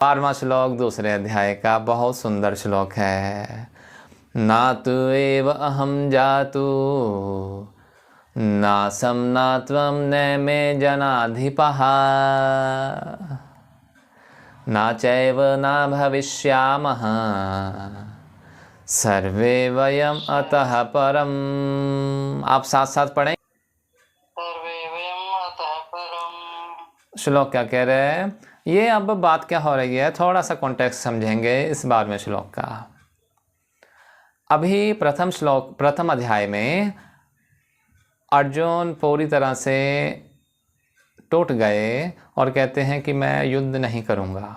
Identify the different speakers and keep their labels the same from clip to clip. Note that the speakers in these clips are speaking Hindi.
Speaker 1: 12वां श्लोक दूसरे अध्याय का बहुत सुंदर श्लोक है। ना तु एव अहम जातु नासम ना त्वं न मे जनाधिपः ना चैव ना भविष्यामः सर्वे वयम अतः परम। आप साथ साथ पढ़ें।
Speaker 2: सर्वे वयम अतः परम।
Speaker 1: श्लोक क्या कह रहे हैं? ये अब बात क्या हो रही है, थोड़ा सा कॉन्टेक्स्ट समझेंगे इस बार में श्लोक का। अभी प्रथम अध्याय में अर्जुन पूरी तरह से टूट गए और कहते हैं कि मैं युद्ध नहीं करूंगा,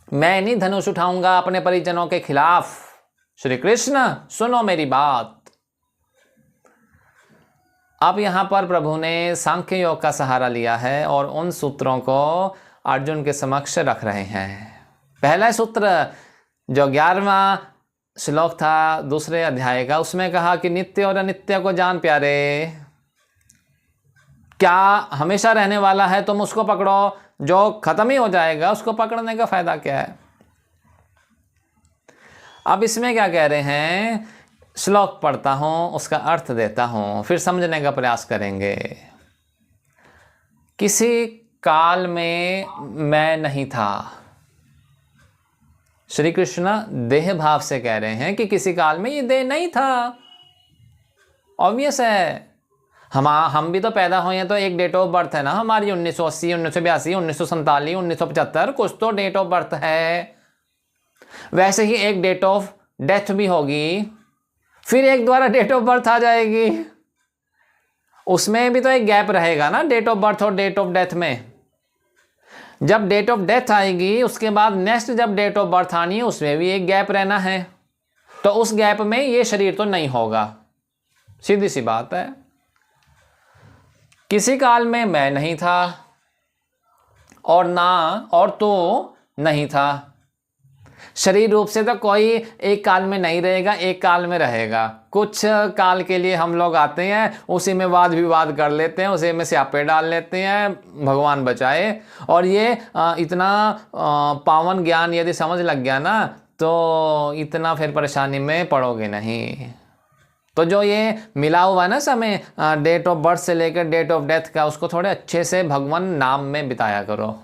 Speaker 1: मैं नहीं धनुष उठाऊंगा अपने परिजनों के खिलाफ। श्री कृष्ण सुनो मेरी बात। अब यहाँ पर प्रभु ने सांख्य योग का सहारा लिया है और उन सूत्रों को अर्जुन के समक्ष रख रहे हैं। पहला सूत्र जो 11वां श्लोक था दूसरे अध्याय का, उसमें कहा कि नित्य और अनित्य को जान प्यारे, क्या हमेशा रहने वाला है तुम उसको पकड़ो, जो खत्म ही हो जाएगा उसको पकड़ने का फायदा क्या है। अब इसमें क्या कह रहे हैं, श्लोक पढ़ता हूं, उसका अर्थ देता हूं, फिर समझने का प्रयास करेंगे। किसी काल में मैं नहीं था, श्री कृष्ण देह भाव से कह रहे हैं कि किसी काल में ये देह नहीं था। ऑब्वियस है, हम भी तो पैदा हुए हैं तो एक डेट ऑफ बर्थ है ना हमारी, 1980, 1982, 1947, 1975, कुछ तो डेट ऑफ बर्थ है। वैसे ही एक डेट ऑफ डेथ भी होगी, फिर एक द्वारा डेट ऑफ बर्थ आ जाएगी, उसमें भी तो एक गैप रहेगा ना डेट ऑफ बर्थ और डेट ऑफ डेथ में। जब डेट ऑफ डेथ आएगी उसके बाद नेक्स्ट जब डेट ऑफ बर्थ आनी है उसमें भी एक गैप रहना है, तो उस गैप में ये शरीर तो नहीं होगा, सीधी सी बात है। किसी काल में मैं नहीं था और ना और तो नहीं था। शरीर रूप से तो कोई एक काल में नहीं रहेगा, एक काल में रहेगा। कुछ काल के लिए हम लोग आते हैं, उसी में वाद विवाद कर लेते हैं, उसी में स्यापे डाल लेते हैं, भगवान बचाए। और ये इतना पावन ज्ञान यदि समझ लग गया ना तो इतना फिर परेशानी में पड़ोगे नहीं। तो जो ये मिला हुआ है ना समय डेट ऑफ बर्थ से लेकर डेट ऑफ डेथ का, उसको थोड़े अच्छे से भगवान नाम में बिताया करो।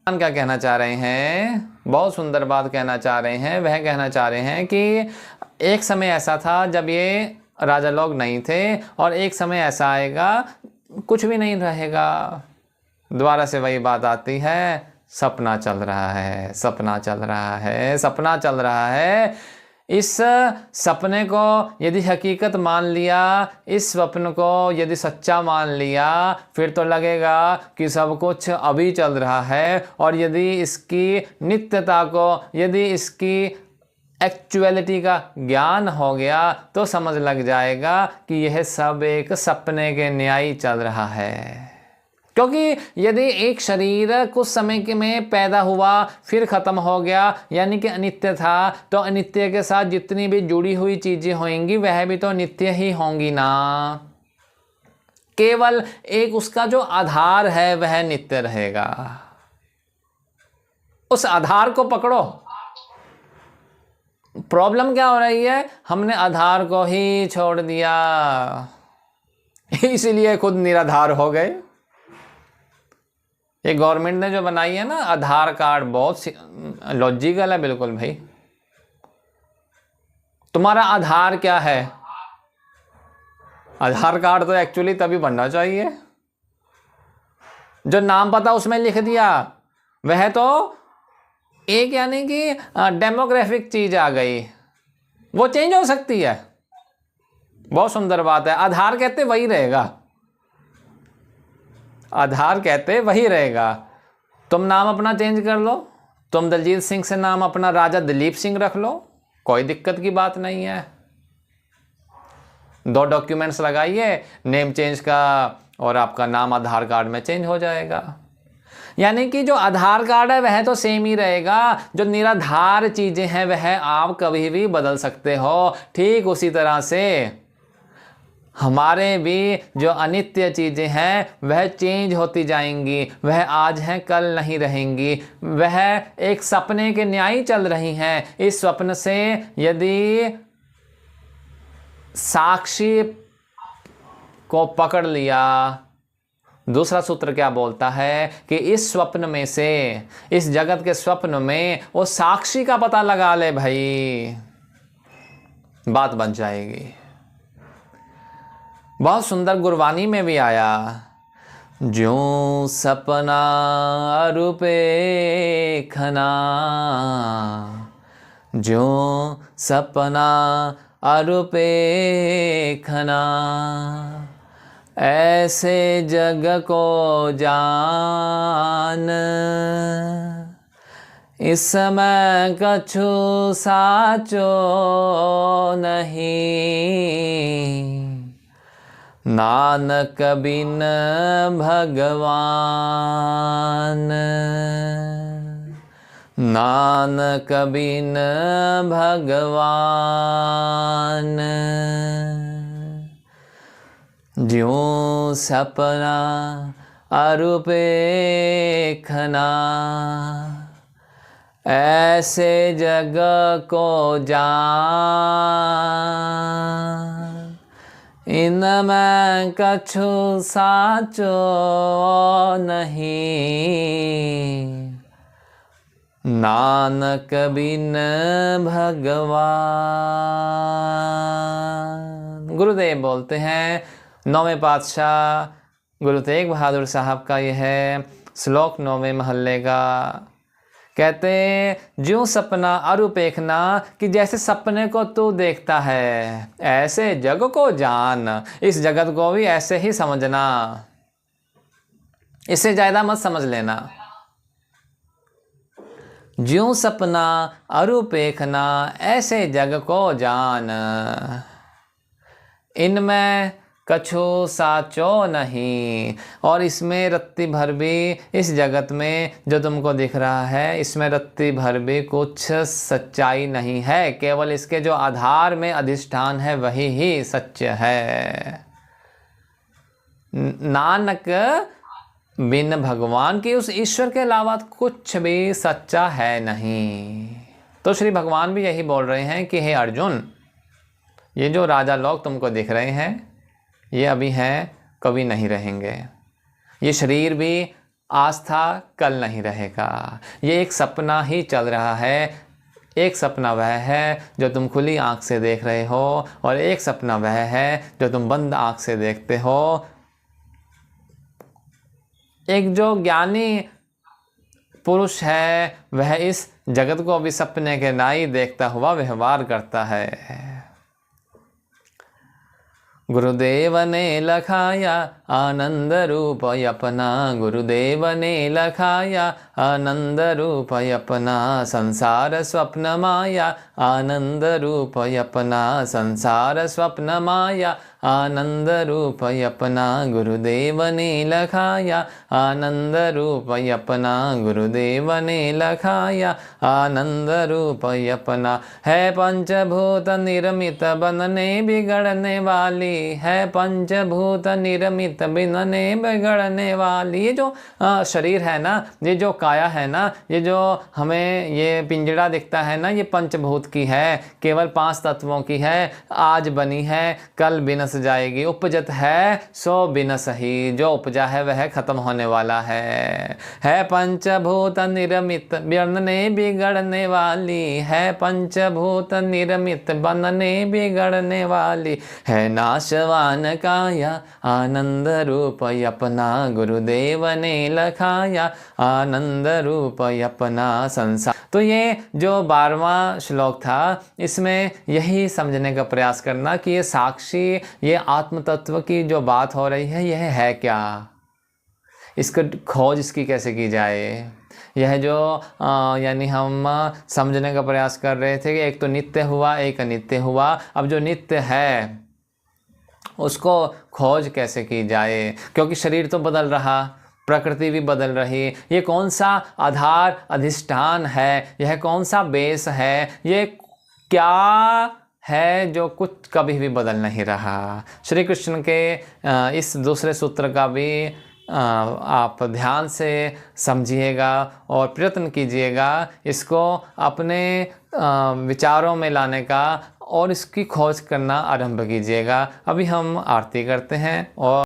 Speaker 1: क्या कहना चाह रहे हैं, बहुत सुंदर बात कहना चाह रहे हैं। वह कहना चाह रहे हैं कि एक समय ऐसा था जब ये राजा लोग नहीं थे, और एक समय ऐसा आएगा कुछ भी नहीं रहेगा। दोबारा से वही बात आती है, सपना चल रहा है, सपना चल रहा है, सपना चल रहा है। इस सपने को यदि हकीकत मान लिया, इस स्वप्न को यदि सच्चा मान लिया, फिर तो लगेगा कि सब कुछ अभी चल रहा है। और यदि इसकी नित्यता को, यदि इसकी एक्चुअलिटी का ज्ञान हो गया तो समझ लग जाएगा कि यह सब एक सपने के न्याय चल रहा है। क्योंकि यदि एक शरीर कुछ समय के में पैदा हुआ फिर खत्म हो गया, यानी कि अनित्य था, तो अनित्य के साथ जितनी भी जुड़ी हुई चीजें होंगी वह भी तो नित्य ही होंगी ना। केवल एक उसका जो आधार है वह नित्य रहेगा। उस आधार को पकड़ो। प्रॉब्लम क्या हो रही है, हमने आधार को ही छोड़ दिया, इसीलिए खुद निराधार हो गए। ये गवर्नमेंट ने जो बनाई है ना आधार कार्ड, बहुत लॉजिकल है बिल्कुल भाई। तुम्हारा आधार क्या है? आधार कार्ड तो एक्चुअली तभी बनना चाहिए जो नाम पता उसमें लिख दिया, वह तो एक यानी कि डेमोग्राफिक चीज आ गई, वो चेंज हो सकती है। बहुत सुंदर बात है। आधार कहते वही रहेगा, आधार कहते वही रहेगा। तुम नाम अपना चेंज कर लो, तुम दलजीत सिंह से नाम अपना राजा दिलीप सिंह रख लो, कोई दिक्कत की बात नहीं है। 2 डॉक्यूमेंट्स लगाइए नेम चेंज का और आपका नाम आधार कार्ड में चेंज हो जाएगा। यानी कि जो आधार कार्ड है वह तो सेम ही रहेगा, जो निराधार चीजें हैं वह आप कभी भी बदल सकते हो। ठीक उसी तरह से हमारे भी जो अनित्य चीज़ें हैं वह चेंज होती जाएंगी, वह आज हैं कल नहीं रहेंगी, वह एक सपने के न्याय चल रही हैं। इस स्वप्न से यदि साक्षी को पकड़ लिया, दूसरा सूत्र क्या बोलता है कि इस स्वप्न में से, इस जगत के स्वप्न में वो साक्षी का पता लगा ले भाई, बात बन जाएगी। बहुत सुंदर गुरबानी में भी आया, ज्यों सपना रूपे खना, ज्यों सपना रूपे खना, ऐसे जग को जान, इस समय कछु साचो नहीं, नानक बिन भगवान, नानक बिन भगवान, ज्यों सपना रूपे खना, ऐसे जग को जान, इनमें कछु साचो नहीं, नानक बिन भगवान। गुरुदेव बोलते हैं, 9वें पातशाह गुरु तेग बहादुर साहब का यह है श्लोक 9वें महल्ले का। कहते ज्यों सपना अरूपेखना, कि जैसे सपने को तू देखता है ऐसे जग को जान, इस जगत को भी ऐसे ही समझना, इससे ज़्यादा मत समझ लेना। ज्यों सपना अरूपेखना, ऐसे जग को जान, इनमें कछु साचो नहीं, और इसमें रत्ती भर भी, इस जगत में जो तुमको दिख रहा है इसमें रत्ती भर भी कुछ सच्चाई नहीं है, केवल इसके जो आधार में अधिष्ठान है वही ही सत्य है। नानक बिन भगवान की, उस ईश्वर के अलावा कुछ भी सच्चा है नहीं। तो श्री भगवान भी यही बोल रहे हैं कि हे अर्जुन, ये जो राजा लोग तुमको दिख रहे हैं ये अभी हैं, कभी नहीं रहेंगे। ये शरीर भी आज था कल नहीं रहेगा, ये एक सपना ही चल रहा है। एक सपना वह है जो तुम खुली आँख से देख रहे हो, और एक सपना वह है जो तुम बंद आँख से देखते हो। एक जो ज्ञानी पुरुष है वह इस जगत को भी सपने के नाई देखता हुआ व्यवहार करता है। गुरुदेव ने लखाया आनंद रूप अपना, गुरुदेव ने लखाया आनंद रूप अपना, संसार स्वप्न माया आनंद रूप अपना, संसार स्वप्न माया आनंद रूप अपना, गुरुदेव ने लखाया आनंद रूप अपना, गुरुदेव ने लखाया आनंद रूप अपना। है पंचभूत निर्मित बनने बिगड़ने वाली, है पंचभूत निर्मित बनने बिगड़ने वाली। ये जो शरीर है ना, ये जो काया है ना, ये जो हमें ये पिंजड़ा दिखता है ना, ये पंचभूत की है, केवल 5 तत्वों की है। आज बनी है कल बिनस जाएगी, उपजत है सो बिनस ही, जो उपजा है वह खत्म होने वाला है पंचभूत निर्मित बनने बिगड़ने वाली, है पंचभूत निर्मित बनने बिगड़ने वाली, है नाशवान काया आनंद रूप अपना, गुरुदेव ने लखाया आनंद रूप अपना संसार। तो ये जो 12वां श्लोक था, इसमें यही समझने का प्रयास करना कि ये साक्षी, ये आत्म तत्व की जो बात हो रही है यह है क्या, इसको खोज इसकी कैसे की जाए। यह जो यानी हम समझने का प्रयास कर रहे थे कि एक तो नित्य हुआ, एक अनित्य हुआ। अब जो नित्य है उसको खोज कैसे की जाए, क्योंकि शरीर तो बदल रहा, प्रकृति भी बदल रही। ये कौन सा आधार अधिष्ठान है, यह कौन सा बेस है, ये क्या है जो कुछ कभी भी बदल नहीं रहा। श्री कृष्ण के इस दूसरे सूत्र का भी आप ध्यान से समझिएगा और प्रयत्न कीजिएगा इसको अपने विचारों में लाने का और इसकी खोज करना आरंभ कीजिएगा। अभी हम आरती करते हैं और